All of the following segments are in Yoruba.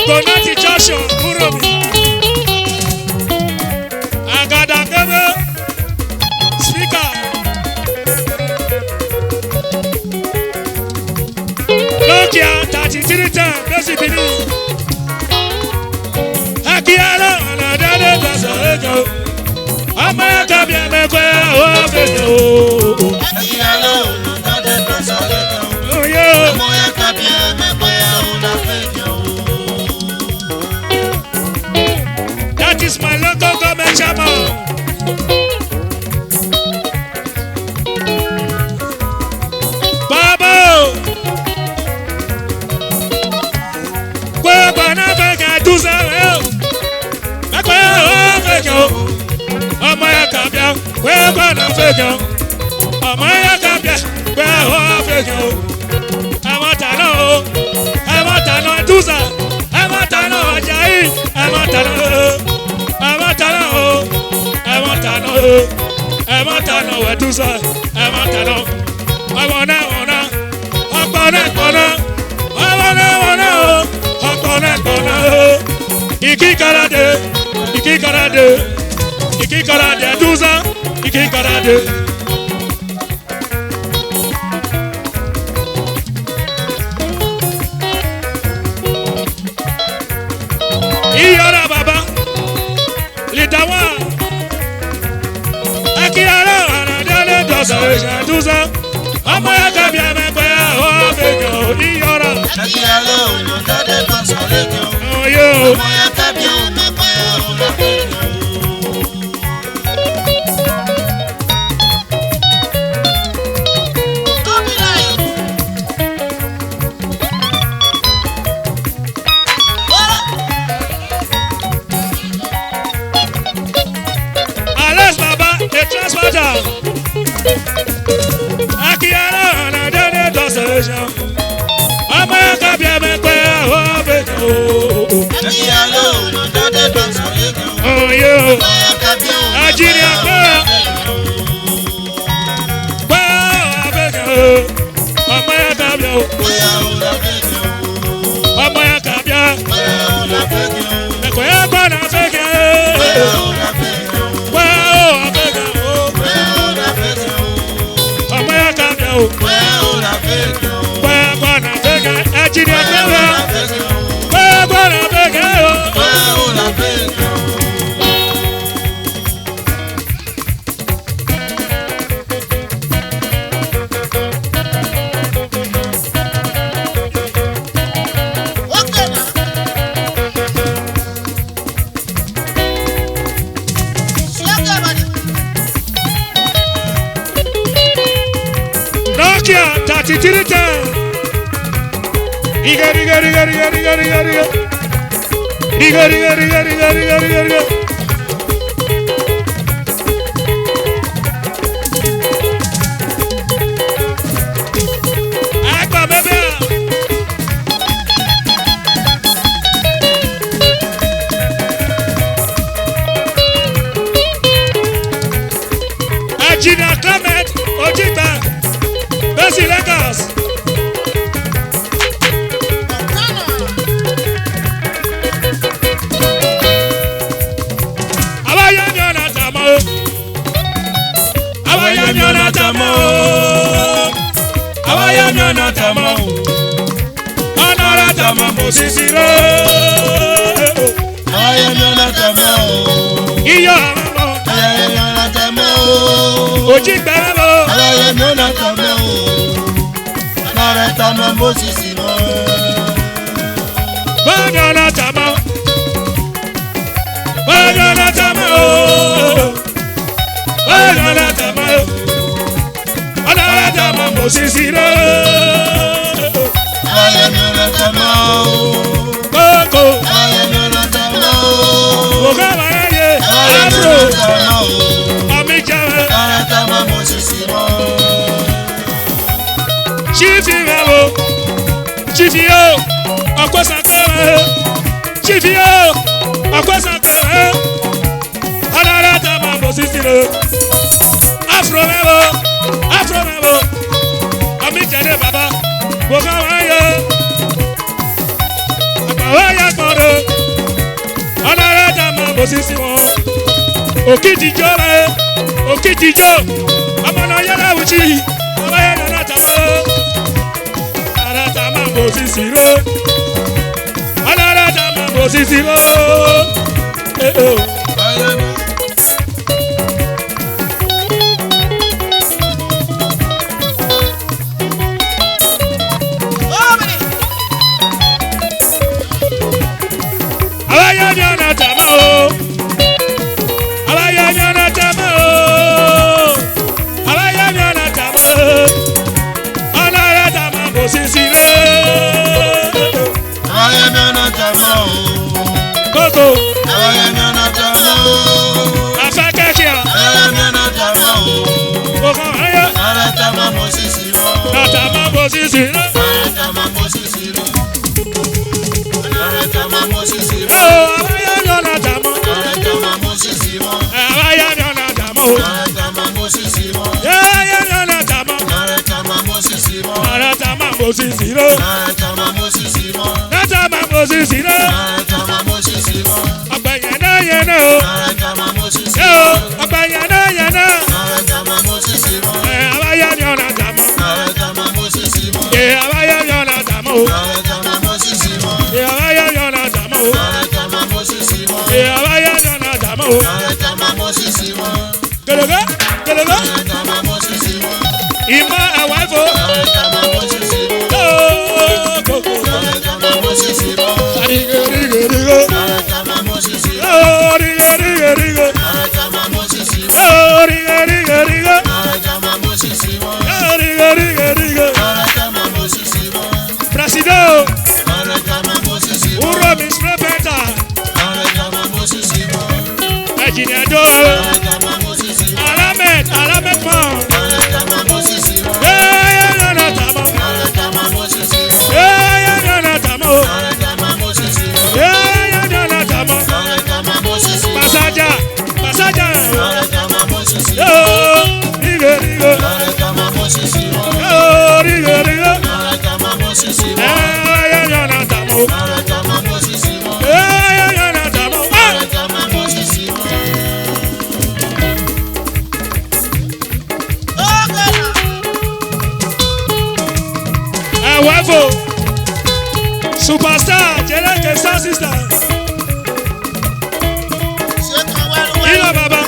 Agonati Joshua Kurobi. Agada Kebe. Speaker. Nokia 33 times. Basically. Akiala anadade basago. Amaka bien me kwe o fejo. Akiala anadade basago. Oh yeah. Amaka bien me kwe o na fejo. That is my local government chairman. Baba. Kwe bana fega tuza well. Kwe o fejo. Amaka bien kwe bana fejo. Amaka bien kwe o fejo. I want to know tuza. I want to know Ajay. I want to know where to say. I wanna. Iki karade, tuza. Iki karade. Iyara baba, litawa. Akiara anadale tuza. Amaya kabia mekwe o fego iyara. Akiala anadale basago. Oh yo. Amaya kabia mekwe o na fejo. The transporter. Akiara anadane dosation. Amaya kabia mekwe o fego. Akiala anadale basago. Oh yo. Amaya kabia Nigeria kwe o fego. Amaya kabia o. Amaya kabia. Mekwe bana fego. Nokia 33 times. Riga. Akba bebe. Ajina Clement Ojita. Besi Lagos. Awayanyana tamo. Anara tamo mosisiro. Awayanyana tamo. Iyo amo. Awayanyana tamo. Ojigbemo. Awayanyana tamo. Anara tamo mosisiro. Awayanyana tamo. Awayanyana tamo. Awayanyana tamo. Anara tamo mosisiro. Awayanyana tamo. Koko. Awayanyana tamo. Ogamaye. Afro. Amijawe. Anara tamo mosisiro. Chifio, Akwasankere. Chifio, Akwasankere. Anara tamo mosisiro. Afro mebo. Amijane baba. Ogamaye. Akawaya kodo. sisi wọn. Òkìtìjọ́ rẹ̀ òkìtìjọ́ ọmọ náà yẹlẹ wùchí ọmọ yẹn nana tàmá ara tàmá bò sisi ro ọlọ́rọ̀ tàmá bò sisi ro. Superstar, Jeleke Star Sister. Ilo Baba.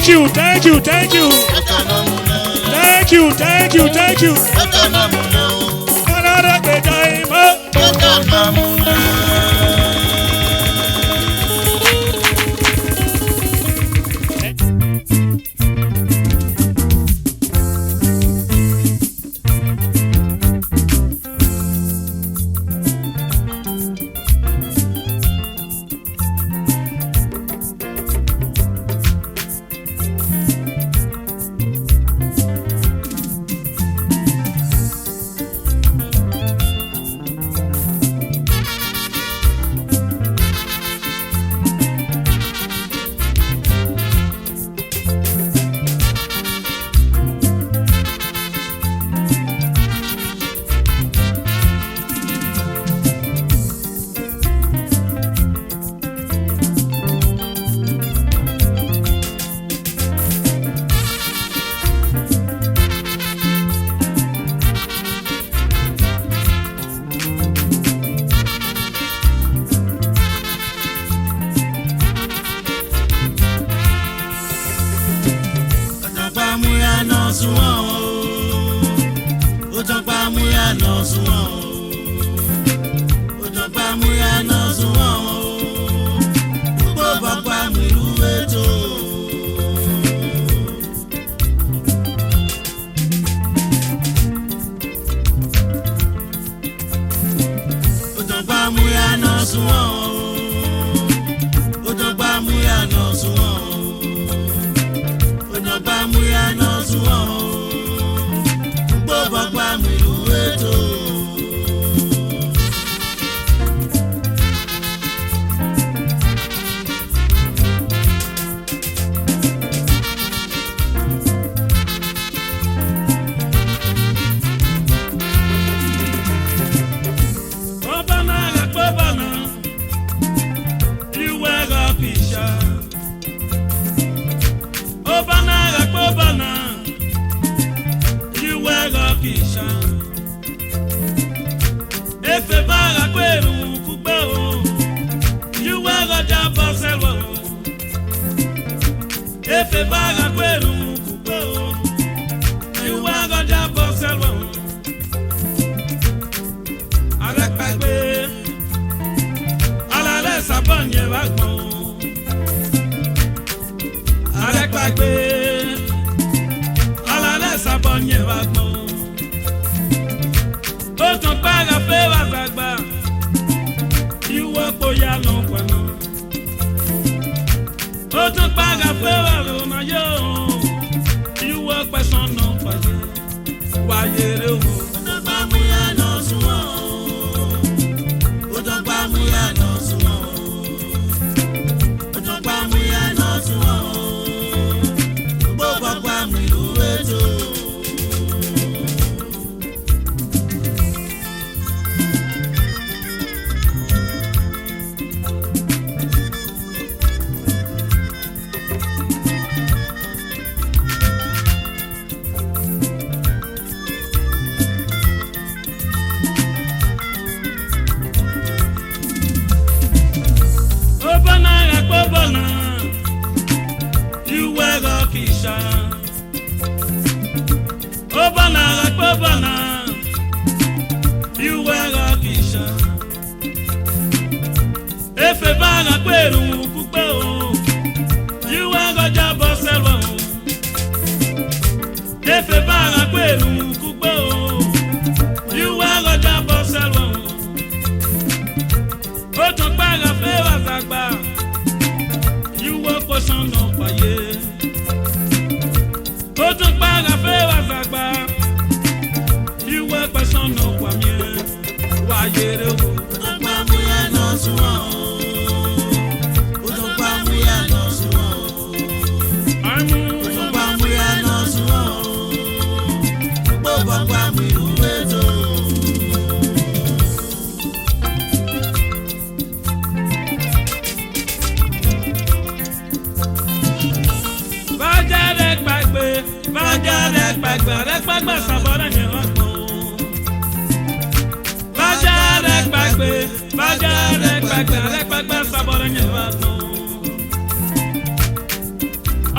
Thank Thank you, thank you, thank you. Thank you, thank you, thank you. Another great time.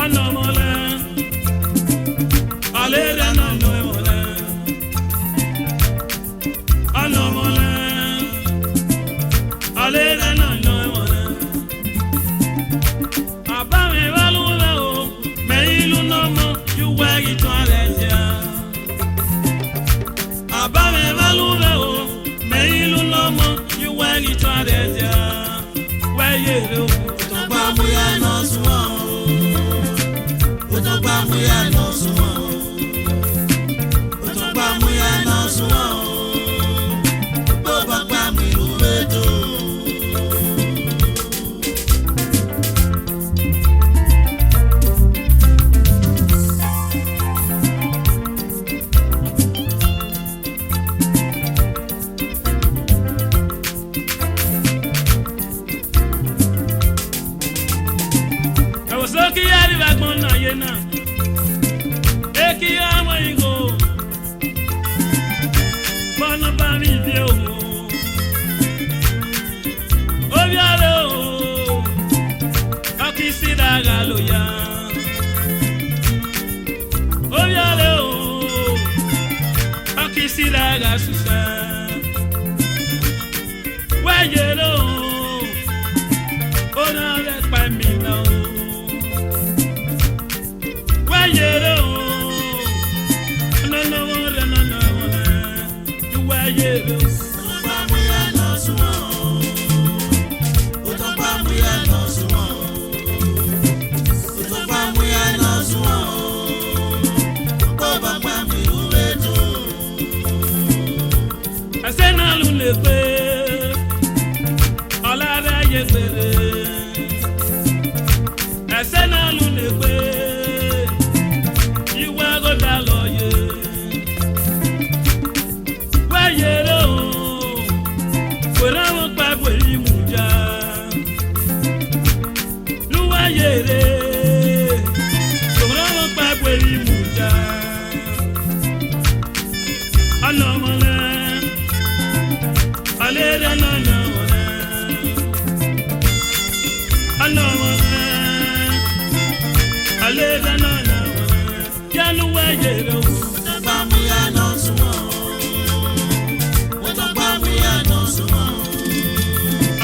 Ano mo Osoki yari bagbon na yena. Eki ama ingo. Bono ba mi bi o. Obiale o. Akisi daga loya. Obiale o. Akisi daga susa. Wayelo. Ona le pa mi na o. Wayelo. No no no no. You wayelo. Pa mu ya no sumo. O to pa mu ya no sumo. O to pa mu ya no sumo. Ko ba pa mi uwe to. Asena lu le pe. Ola ra ye pere. Asena lu le pe. Iwa go da lo ye. Wa ye lo. Wera mo pa bori mu ja. Lu wa ye re. Wera mo pa bori mu ja. Ano mo le. Ale re no no. Ano mo le. Ale re no no. Ya lu wa ye lo. Pa mu ya no sumo. O to pa mu ya no sumo.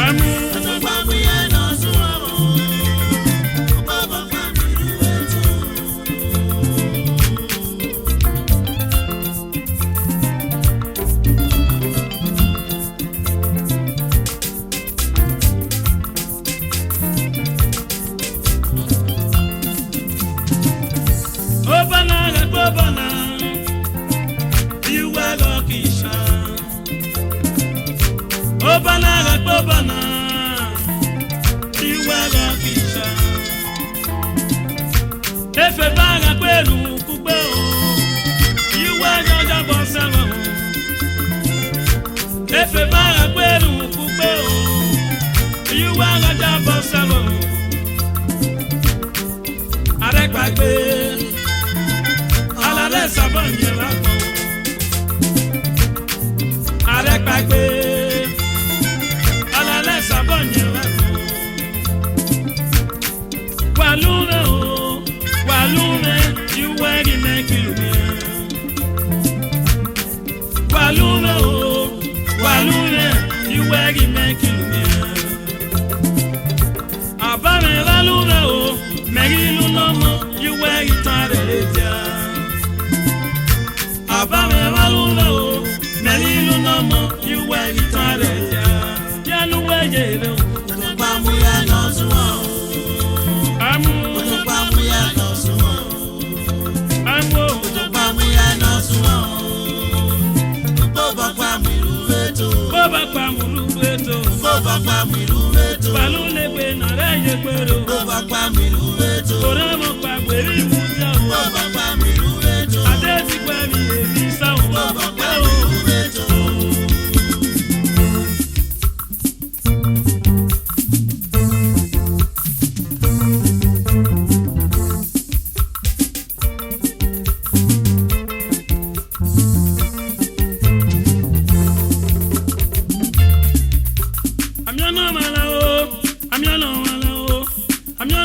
Amu. O to pa mu ya no sumo. Ko ba pa mi uwe to. Obana, you were lucky, son. Obana, you were lucky, son. If a bag of Peru, you were not a boss. If a bag of Peru, you were not a boss. I reckon. Alale sabon ye la ko. Are pagbe. Alale sabon ye la ko. Walune, you were the make you me. Walune, you were the make you me. Abame walune megilu no mo, you were the tare. Abame waluna o, melilu no mo, you were the tare ya. Ya nu we ye lo. To pa mu ya no sumo. Amu. To pa mu ya no sumo. Amu. To pa mu ya no sumo. Ko ba pa mi uwe to. Ko ba pa mu uwe to. Ko ba pa mi uwe to. Balu le pe na re ye gbero. Ko ba pa mi uwe to. Ore mo pa gberi mu ja o. Ko ba pa mi uwe to. Ade ti gba mi ebi sa o. Ko ba pa mi uwe to. I'm your no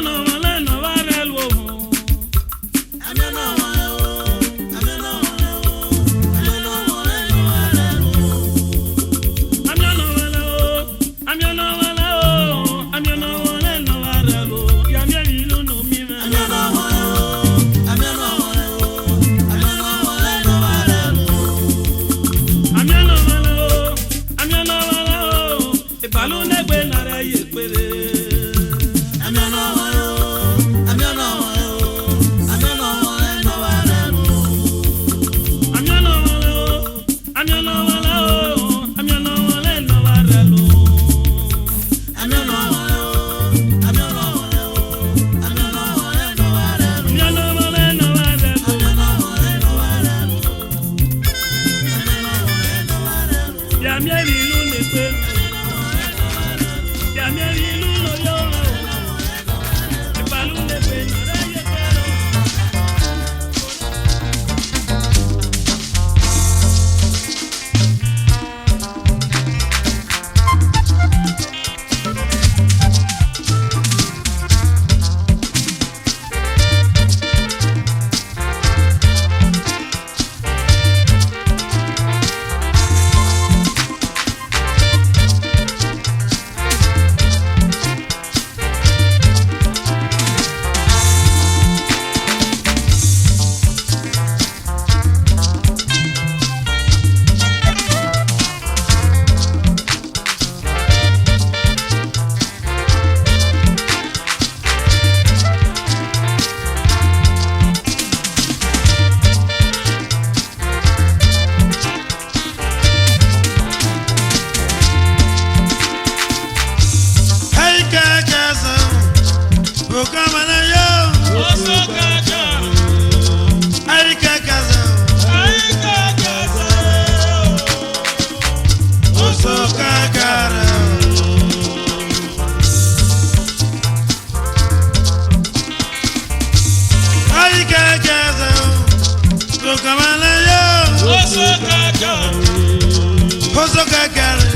kakare.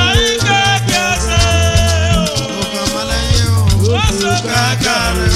Aika kase. Okamalaye o. Oso kakare.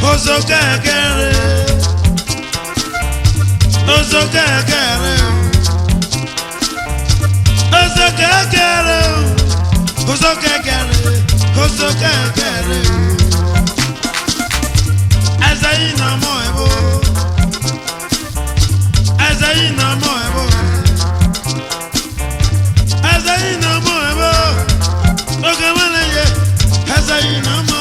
Oso kakare, oso kakare, oso kakare, oso kakare, oso kakare. Azayi na moebo, azayi na moebo, azayi na moebo. Okamalaye, azayi na moebo.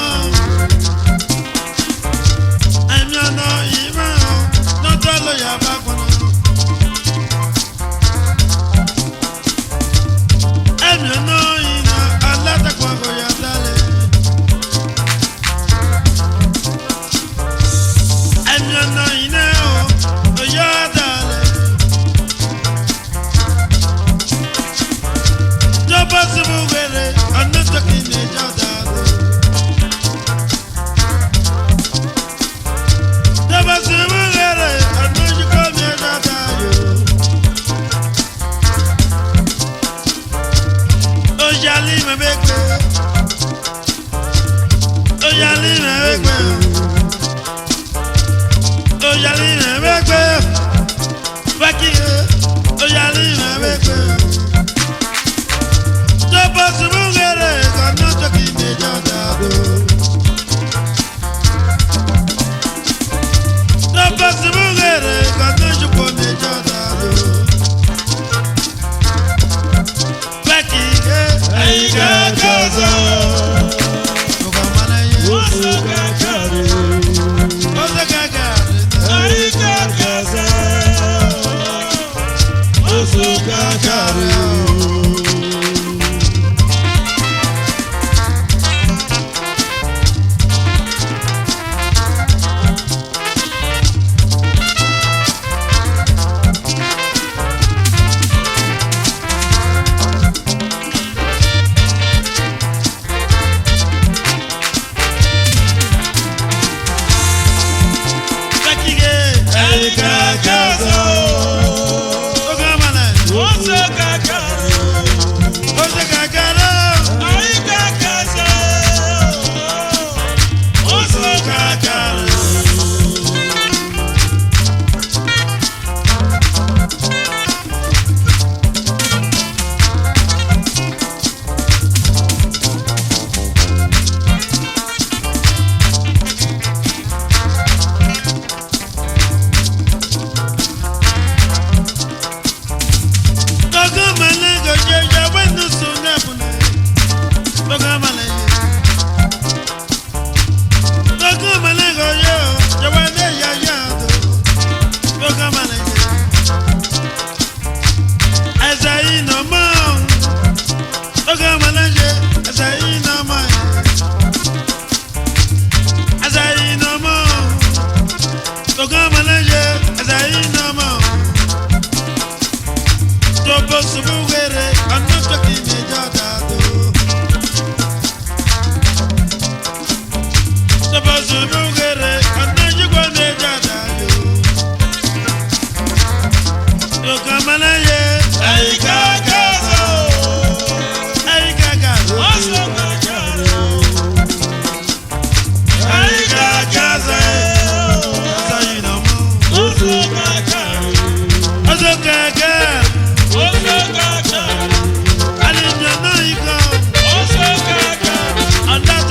And that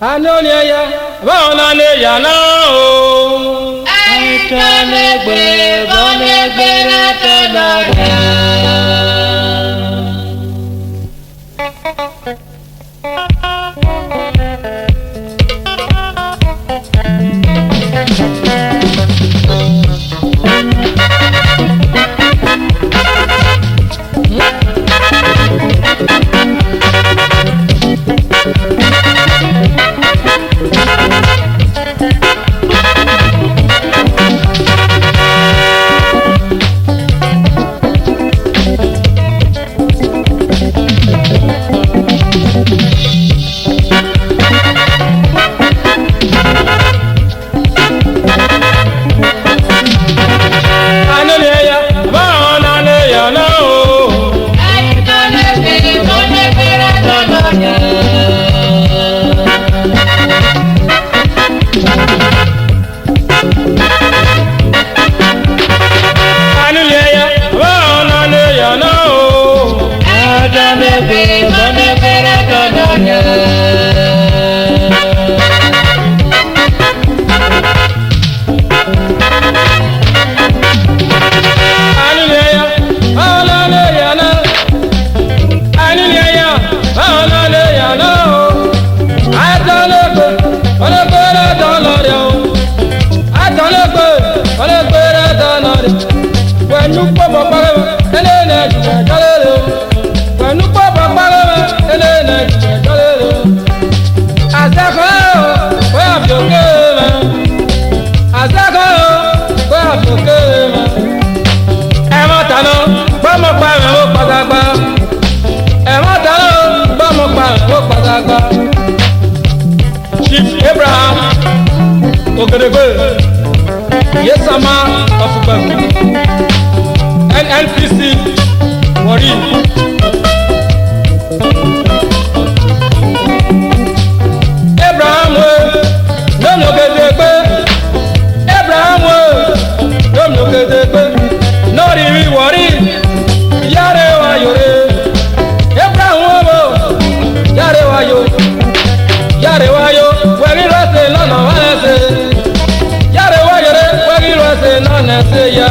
Anonia, Bonania, no. I can't live, Chief Abraham Okedebe, Esan of Bagu, NNPC Wari. Abraham Dom Okedebe, Abraham Dom Okedebe, Nori Wari, Yare Wayore, Abraham Yare Wayo. Yarewayo, wagi rase no no wase. Yarewayo re, wagi rase no nese ya.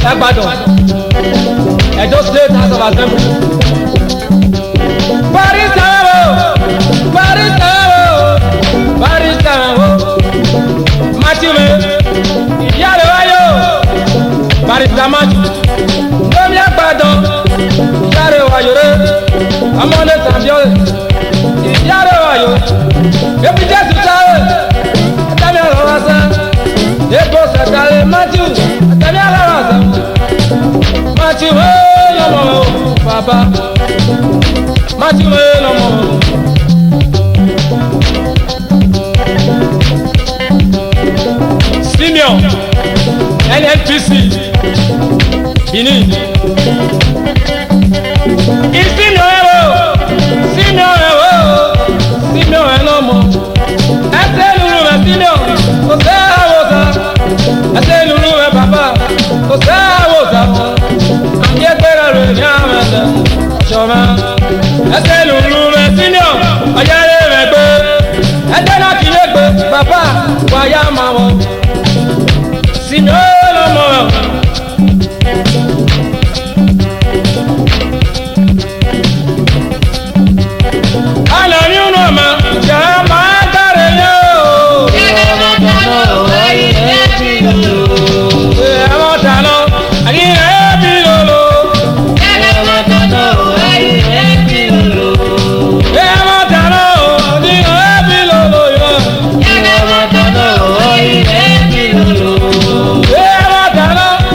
Ẹgbàdàn, Edo State House of Assembly. Barista o, barista o, barista o. Matthew me, ìyá rẹ̀ wáyò. Barista Matthew, lómi Ẹgbàdàn, ìyá rẹ̀ wáyò rẹ̀. Ọmọdé Sàbíọ́lẹ̀, ìyá rẹ̀ wáyò. Ebi Jésù sáré, ẹ̀dá mi ọ̀rọ̀ wá sá. Ebo Sàkàlẹ̀ Matthew, ẹ̀dá mi ọ̀rọ̀ wá sá. Matthew lọ́mọ bàbá, Matthew lọ́mọ. Simeon NNPC Benin. Simeon lọ́mọ. Ẹsẹ̀ lulu rẹ̀ Simeon, kò sẹ́ àwòsàn. Ẹsẹ̀ lulu rẹ̀ bàbá, kò sẹ́ àwòsàn. Àjẹgbẹ́rẹ́ rẹ̀ ní àwọn ẹ̀sẹ̀ ṣọ̀mọ́. Ẹsẹ̀ lulu rẹ̀ Simeon, ọ̀yẹ́rẹ́ rẹ̀ gbé. Ẹjẹ́ náà kì í lè gbé bàbá wáyà máa wọ̀. Simeon lọ́mọ. Hello.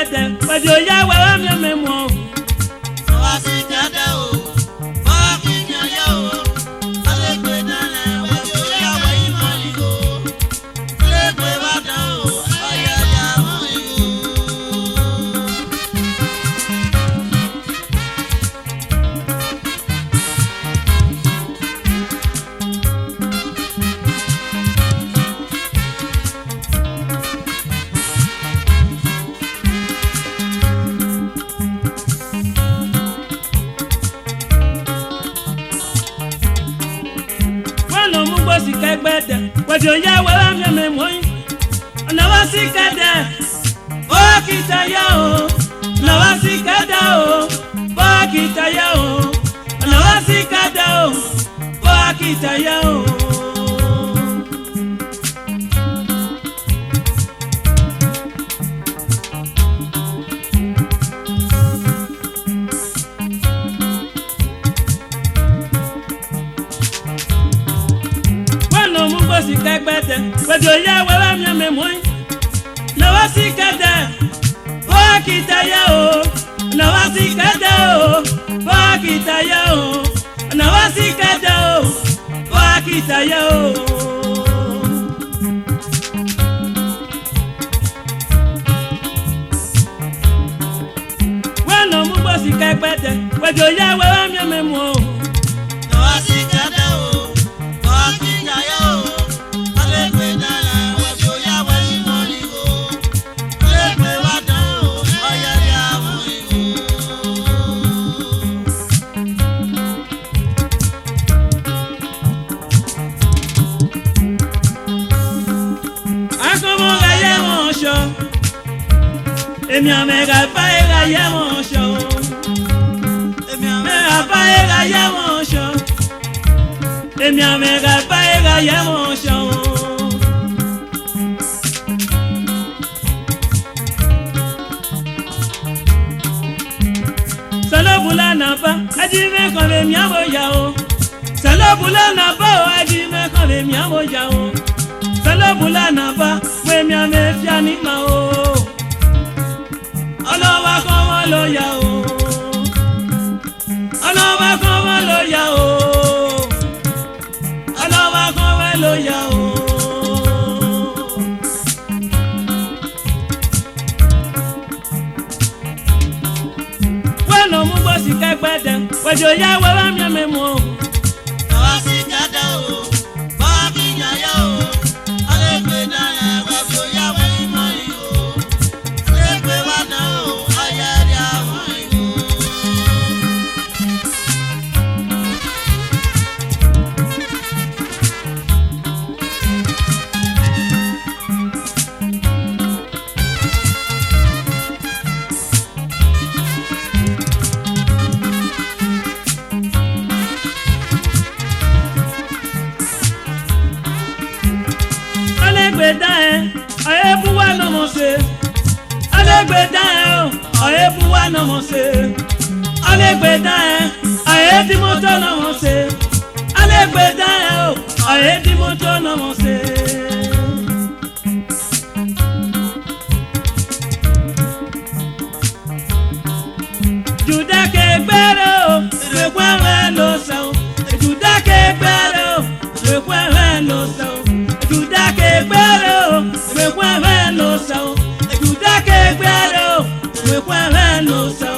gbẹdẹ pẹ̀lú oyá wẹ́wẹ́ mi mi mọ̀. Àwa sì jáde o, bá kí n yẹ o, alégbè dáná pẹ̀lú oyá wẹ́yìn mọ́ ìgò. Alégbè bá dán o, ayẹyẹ àwọn ìgò. Si kẹgbẹdẹ pẹ̀lú oyá wẹ́wẹ́ mi mi mọ̀ yín. Ọ̀nà wá sí kẹdẹ ó kì í tẹ̀yẹ o. Ọ̀nà wá sí kẹdẹ o ó kì í tẹ̀yẹ o. Ọ̀nà wá sí kẹdẹ o ó kì í tẹ̀yẹ o. Si kẹgbẹdẹ pẹ̀lú oyá wẹ́wẹ́ mi mi mọ̀ yín. Lọ́wọ́ sí kẹdẹ ó kì í tẹ̀yẹ o. Lọ́wọ́ sí kẹdẹ o ó kì í tẹ̀yẹ o. Lọ́wọ́ sí kẹdẹ o ó kì í tẹ̀yẹ o. Wọ́n lọ mú bọ́ sí kẹgbẹdẹ pẹ̀lú oyá wẹ́wẹ́ mi mi mọ̀ o. Lọ́wọ́ sí kẹdẹ o, ó kì í tẹ̀yẹ o. Alégbè dáná pẹ̀lú oyá wẹ́yìn mọ́ ìgò. Alégbè bá dán o, ayẹyẹ àwọn ìgò. Akọ́mọ́ ga yẹ wọ́n ṣọ. Èmi àmẹ́gà báyé ga yẹ wọ́n ṣọ. Mẹ́gà báyé ga yẹ wọ́n ṣọ. Èmi àmẹ́gà báyé ga yẹ wọ́n ṣọ. Salobula napa, adi me kan le mi amo ya o. Salobula napa o, adi me kan le mi amo ya o. Salobula napa, we mi ame fi anima o. Ọlọ́wà kan wọ́n ló ya o. Ọlọ́wà kan wọ́n ló ya o. Ọlọ́wà kan wọ́n ló ya o. Wọ́n lọ mú bọ́ sí kẹgbẹ́dẹ pẹ̀lú oyá wẹ́wẹ́ mi mi mọ̀. Lọ́wọ́ sí jáde o, bá kí n yẹ o, alégbè dáná pẹ̀lú oyá wẹ́yìn mọ́ ìgò. Alégbè bá dán o, ayẹyẹ àwọn ìgò. Alégbè dá ẹ, ọ̀yẹ́ bú wá lọ́mọ ṣe. Alégbè dá ẹ o, ọ̀yẹ́ bú wá lọ́mọ ṣe. Alégbè dá ẹ, ọ̀yẹ́ tí mo tọ́ lọ́mọ ṣe. Alégbè dá ẹ o, ọ̀yẹ́ tí mo tọ́ lọ́mọ ṣe. Jùdá kẹgbẹ́rẹ́ o, ìrèkùn ẹ̀rẹ́ ló sọ. Jùdá kẹgbẹ́rẹ́ o, ìrèkùn ẹ̀rẹ́ ló sọ. Jùdá kẹgbẹ́rẹ́ o, ìrèkùn ẹ̀rẹ́ ló sọ. Jùdá kẹgbẹ́rẹ́ o, ìrèkùn ẹ̀rẹ́ ló sọ.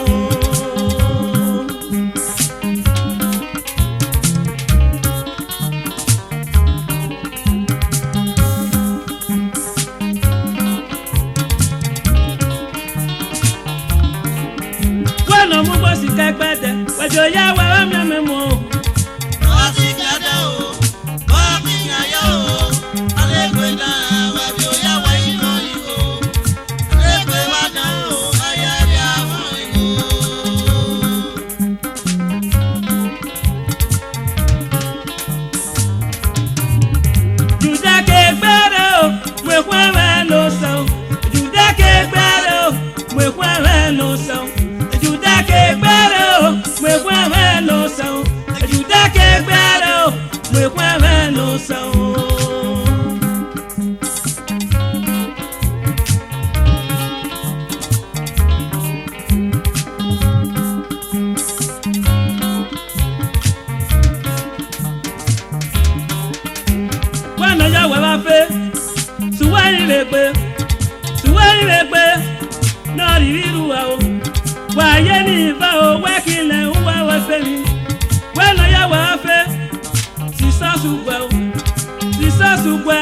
Wọ́n lọ mú bọ́ sí kẹgbẹ́dẹ pẹ̀lú oyá wẹ́wẹ́ mi mi mọ̀. Lọ́wọ́ sí jáde o, bá kí n yẹ o, alégbè dáná pẹ̀lú oyá wẹ́yìn mọ́ ìgò. Alégbè bá dán o, ayẹyẹ àwọn ìgò. Jùdá kẹgbẹ́rẹ́ o, ìrèkùn ẹ̀rẹ́ ló sọ. Jùdá kẹgbẹ́rẹ́ o, ìrèkùn ẹ̀rẹ́ ló sọ. Jùdá kẹgbẹ́rẹ́ o, ìrèkùn ẹ̀rẹ́ ló sọ. o wàyé ní ìfẹ́ o wẹ́kìlẹ̀ ń wá wẹ́ fẹ́ mi wẹ́nà yẹ wẹ́ fẹ́ sísọ́sùgbẹ́ o sísọ́sùgbẹ́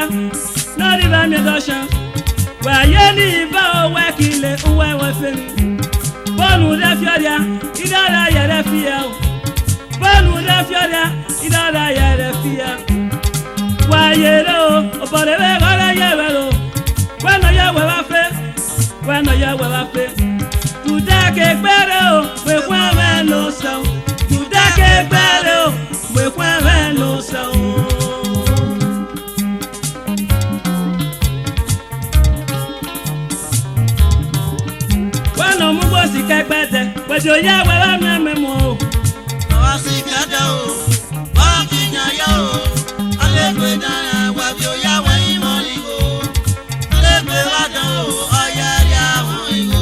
lórí bá mi dọ́ṣán wàyé ní ìfẹ́ o wẹ́kìlẹ̀ ń wá wẹ́ fẹ́ mi bọ́ọ̀lù dẹ́ fíọ́díà ìdára yẹrẹ fíyà o bọ́ọ̀lù dẹ́ fíọ́díà ìdára yẹrẹ fíyà wàyé rẹ o ọ̀pọ̀lẹ̀ wẹ́ kọ́lẹ̀ yẹ wẹ́ o wẹ́nà yẹ wẹ́ wá fẹ́ wẹ́nà yẹ wẹ́ wá fẹ́ tudake gbẹ́rẹ́ o wẹ́kwẹ́ wẹ́ ló sọ tudake gbẹ́rẹ́ o wẹ́kwẹ́ wẹ́ ló sọ. wẹ́nà mú bó sì kẹ́gbẹ́ tẹ pẹ̀jọ yẹ wẹ́ wá mẹ́mẹ́ mọ́ o. ọwọ́ sì kẹ́dọ̀ o wọ́n fi yàn yọ o alẹ́gbẹ́ náà wà bí ó yá wẹ́yìn mọ́ ìgò alẹ́gbẹ́ wà dán o ọ̀yẹ́ rí àwọn ìgò.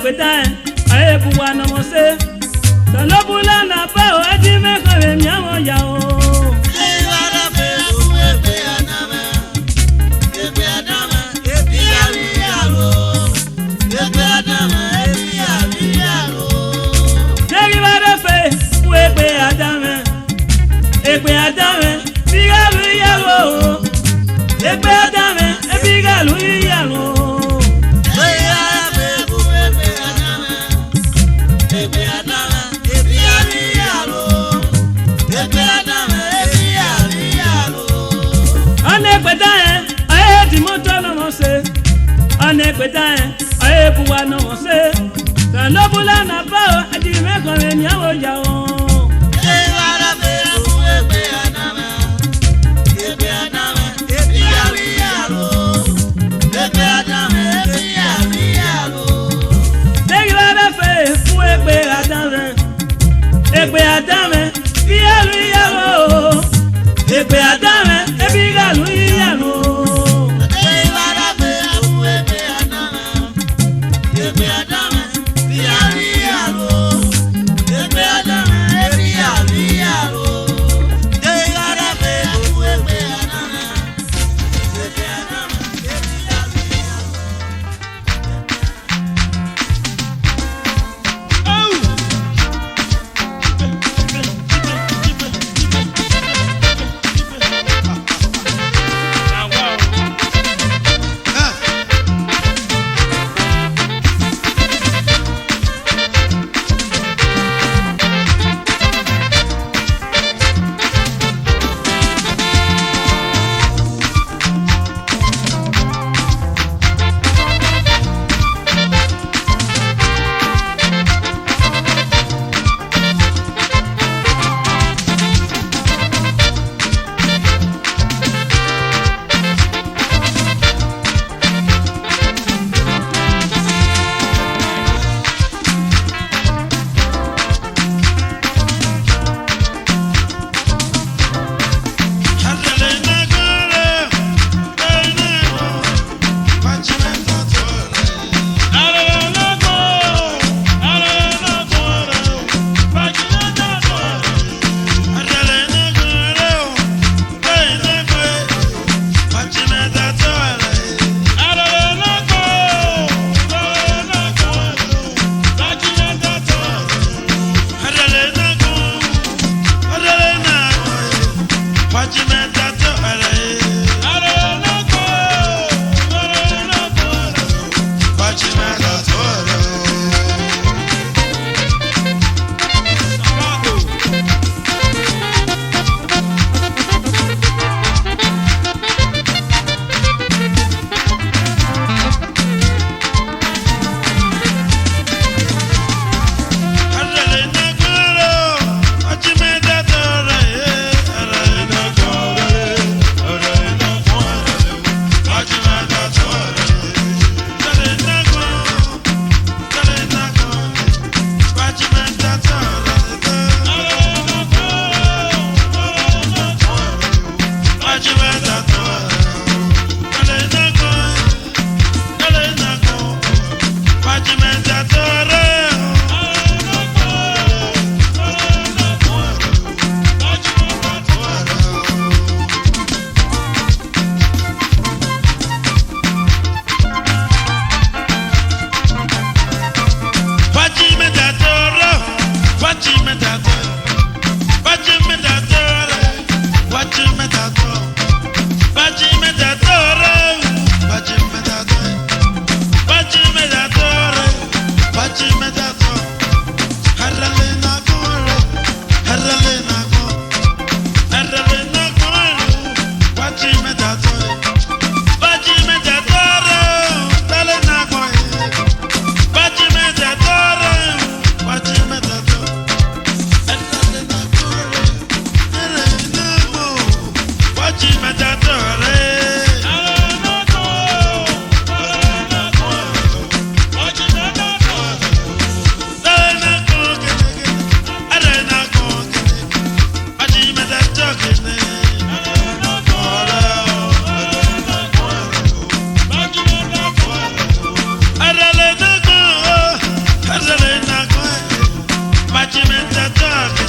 Gbẹ̀dá ẹ̀ ayé buwa nọmọ ṣe tẹ̀lọ́bùlà náà bá o ẹjí mẹ́kọ̀ọ́ mi àwọn yà o. Jẹ́rí bá dé fẹ́ fún ẹgbẹ́ àdámẹ́ ẹgbẹ́ àdámẹ́ bí gàlú yíyàwó ẹgbẹ́ àdámẹ́ ẹbí gàlú yíyàwó. Gbẹ̀dá ẹ̀ ayé buwa nọmọ ṣe tẹ̀lọ́bùlà náà bá o ẹjí mẹ́kọ̀ọ́ mi àwọn yà o. Egbe adame, bí ẹlú yàrá o. Egbe adame, ebi gàlú yàrá o. Egbe adame, bí ẹlú yàrá o. Egbe adame. tata